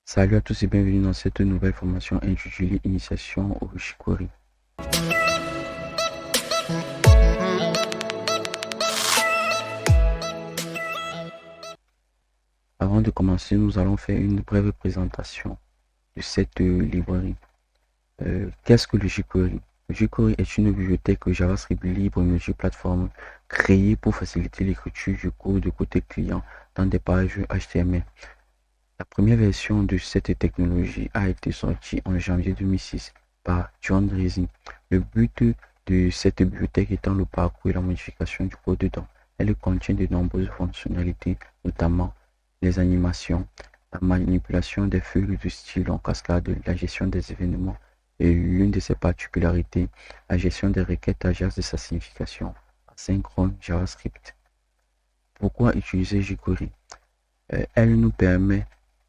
Salut à tous et bienvenue dans cette nouvelle formation intitulée Initiation au jQuery. Avant de commencer, nous allons faire une brève présentation de cette librairie. Qu'est-ce que le jQuery? Le jQuery est une bibliothèque JavaScript libre multiplateforme créée pour faciliter l'écriture du code de côté client dans des pages HTML. La première version de cette technologie a été sortie en janvier 2006 par John Dresen. Le but de cette bibliothèque étant le parcours et la modification du code dedans. Elle contient de nombreuses fonctionnalités, notamment les animations, la manipulation des feuilles de style en cascade, la gestion des événements et l'une de ses particularités, la gestion des requêtes Ajax de sa signification asynchrone JavaScript. Pourquoi utiliser jQuery? Elle nous permet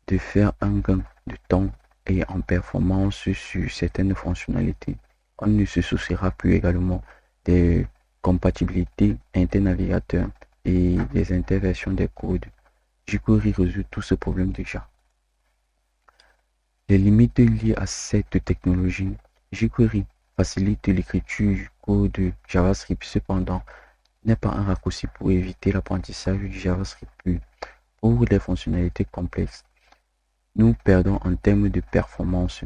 de faire un gain de temps et en performance sur certaines fonctionnalités. On ne se souciera plus également des compatibilités internavigateurs et des interversions des codes. jQuery résout tout ce problème déjà. Les limites liées à cette technologie. jQuery facilite l'écriture du code JavaScript, cependant, n'est pas un raccourci pour éviter l'apprentissage du JavaScript pur. Pour des fonctionnalités complexes, nous perdons en termes de performance.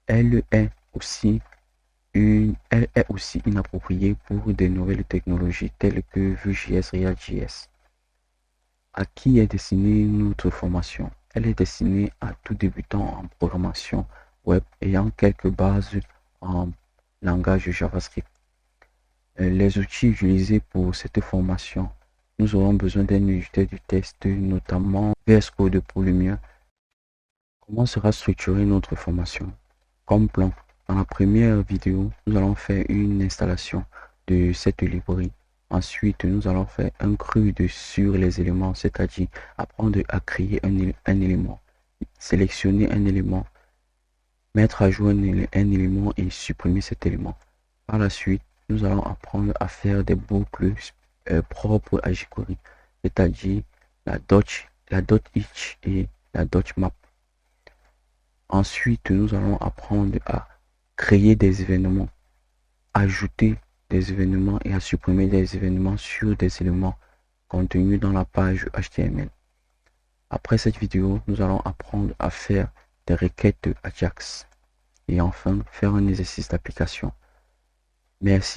Elle est aussi inappropriée pour des nouvelles technologies telles que Vue.js, React.js. À qui est destinée notre formation? Elle est destinée à tout débutant en programmation web ayant quelques bases en langage JavaScript. Les outils utilisés pour cette formation, nous aurons besoin d'un éditeur de test, notamment VS Code pour le mieux. Comment sera structurée notre formation? Comme plan, dans la première vidéo, nous allons faire une installation de cette librairie. Ensuite, nous allons faire un cru sur les éléments, c'est-à-dire apprendre à créer un élément, sélectionner un élément, mettre à jour un élément et supprimer cet élément. Par la suite, nous allons apprendre à faire des boucles propres à jQuery, c'est-à-dire la .each et la .map. Ensuite, nous allons apprendre à créer des événements, ajouter des événements et à supprimer des événements sur des éléments contenus dans la page HTML. Après cette vidéo, nous allons apprendre à faire des requêtes Ajax et enfin faire un exercice d'application. Merci.